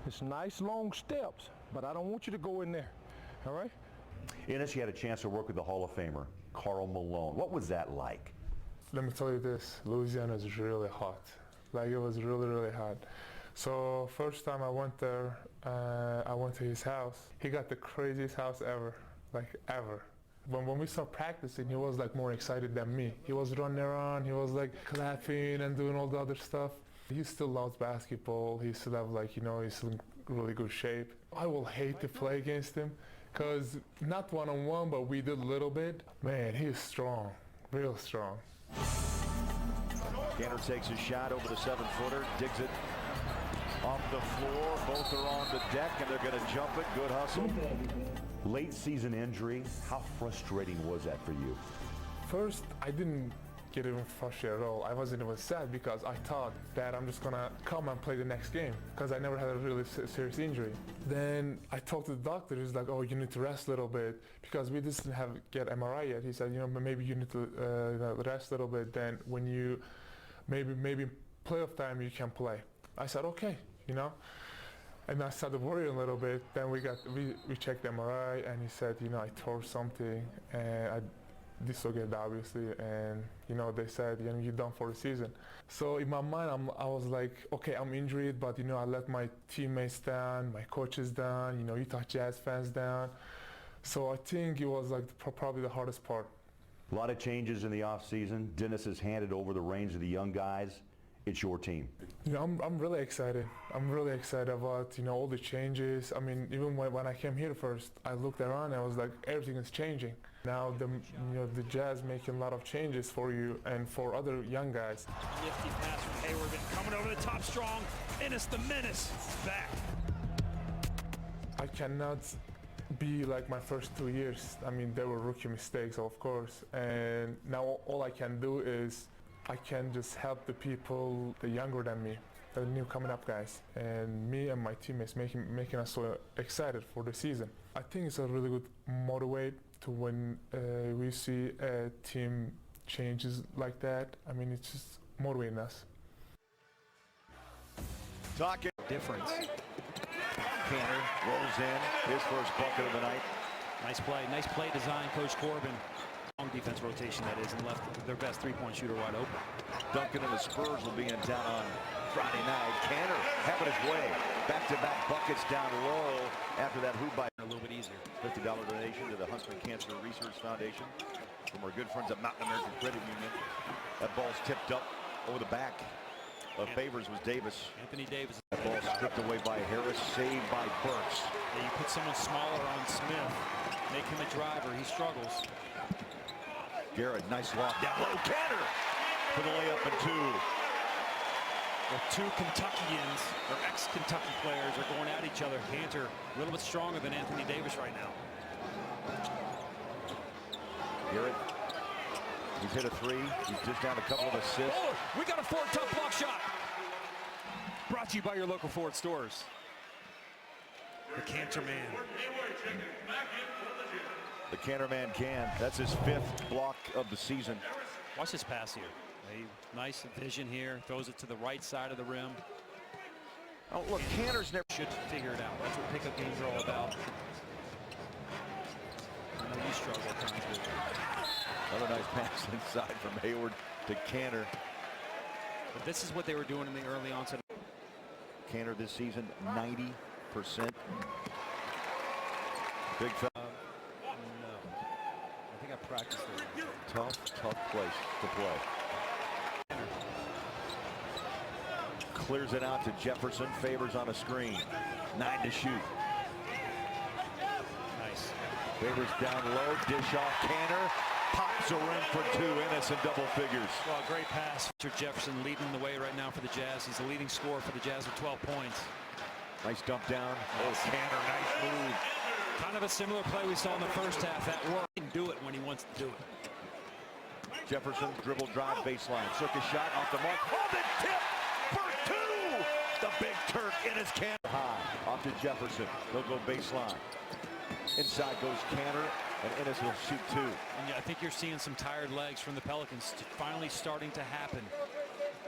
It's nice long steps, but I don't want you to go in there, all right? Enes, you had a chance to work with the Hall of Famer, Karl Malone. What was that like? Let me tell you this, Louisiana is really hot. Like, it was really, really hot. So first time I went there, I went to his house. He got the craziest house ever, like ever. When we started practicing, he was like more excited than me. He was running around, he was like clapping and doing all the other stuff. He still loves basketball. He still have like, you know, he's still in really good shape. I will hate to play against him because not one-on-one, but we did a little bit. Man, he's strong, real strong. Kanter takes his shot over the 7-footer, digs it off the floor. Both are on the deck and they're going to jump it. Good hustle. Late season injury, how frustrating was that for you? First, I didn't get even frustrated at all. I wasn't even sad because I thought that I'm just gonna come and play the next game because I never had a really serious injury. Then I talked to the doctor. He's like, "Oh, you need to rest a little bit because we didn't have get MRI yet." He said, "You know, maybe you need to rest a little bit. Then when you maybe playoff time you can play." I said, "Okay," you know. And I started worrying a little bit. Then we checked MRI, and he said, "You know, I tore something, and I dislocated obviously, and you know they said, you know, you're done for the season." So in my mind, I was like, okay, I'm injured, but you know, I let my teammates down, my coaches down, you know, Utah Jazz fans down. So I think it was like probably the hardest part. A lot of changes in the offseason. Dennis has handed over the reins to the young guys. It's your team. You know, I'm really excited. I'm really excited about, you know, all the changes. I mean, even when I came here first, I looked around and I was like, everything is changing. Now, the Jazz making a lot of changes for you and for other young guys. Nifty pass from Hayward, coming over the top strong. Enes the Menace is back. I cannot be like my first 2 years. I mean, there were rookie mistakes, of course. And now all I can do is I can just help the people, the younger than me, the new coming up guys, and me and my teammates making us so excited for the season. I think it's a really good motivate to when we see a team changes like that. I mean, it's just motivating us. Talking difference. Kanter rolls in his first bucket of the night. Nice play design, Coach Corbin. Long defense rotation, that is, and left their best three-point shooter wide open. Duncan and the Spurs will be in town on Friday night. Kanter having his way. Back-to-back buckets down low after that hoop by a little bit easier. $50 donation to the Huntsman Cancer Research Foundation from our good friends at Mountain American Credit Union. That ball's tipped up over the back of Favors was Davis. Anthony Davis. That ball stripped away by Harris, saved by Burks. Yeah, you put someone smaller on Smith, make him a driver, he struggles. Garrett, nice lob down low. Kanter for the layup and two. The two Kentuckians, or ex-Kentucky players, are going at each other. Kanter a little bit stronger than Anthony Davis right now. Garrett, he's hit a three. He's just down a couple of assists. Oh, we got a Ford tough block shot. Brought to you by your local Ford stores. The Kanter man. The Kanter man can. That's his 5th block of the season. Watch this pass here. A nice vision here. Throws it to the right side of the rim. Oh, look, Kanter's never should figure it out. That's what pickup games are all about. I know you struggle at times. Another nice pass inside from Hayward to Kanter. But this is what they were doing in the early onset. Kanter this season, 90%. Big fella. No. I think I practiced it. Tough place to play. Clears it out to Jefferson. Favors on a screen. 9 to shoot. Nice. Favors down low. Dish off. Kanter pops a rim for two. Enes in double figures. Well, great pass. Richard Jefferson leading the way right now for the Jazz. He's the leading scorer for the Jazz with 12 points. Nice dump down. Oh, Kanter, nice move. Kind of a similar play we saw in the first half. That work. He can do it when he wants to do it. Jefferson dribble drive baseline. Circus shot off the mark. Oh, the tip for two. The big Turk Enes Kanter. High off to Jefferson. He'll go baseline. Inside goes Kanter, and Enes will shoot two. And yeah, I think you're seeing some tired legs from the Pelicans finally starting to happen.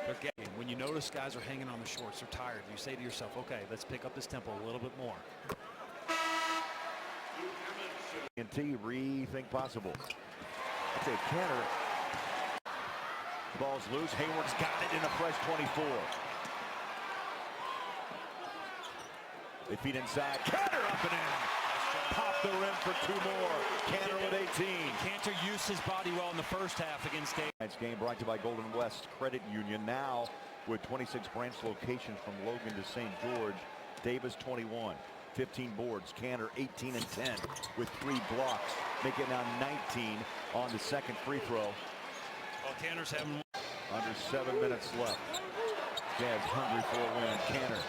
They're getting. When you notice guys are hanging on the shorts, they're tired. You say to yourself, okay, let's pick up this tempo a little bit more. And rethink possible. That's it, Kanter. Ball's loose. Hayward's got it in a fresh 24. They feed inside. Kanter up and in. Pop the rim for 2 more. Kanter with 18. Kanter used his body well in the first half against Davis. Tonight's game brought to you by Golden West Credit Union. Now with 26 branch locations from Logan to St. George. Davis 21. 15 boards. Kanter 18 and 10 with 3 blocks. Make it now 19 on the second free throw. Well, Kanter's having Under 7 minutes left. Jazz hungry for a win. Kanter.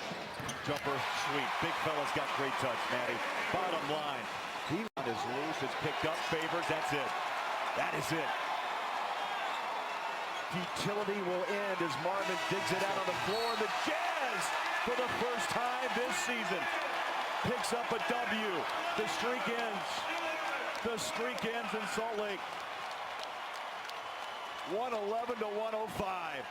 Jumper sweet. Big fella's got great touch, Matty. Bottom line. He is loose. It's picked up. Favors. That's it. That is it. Futility will end as Marvin digs it out on the floor. The Jazz, for the first time this season, picks up a W. The streak ends. The streak ends in Salt Lake. 111 to 105.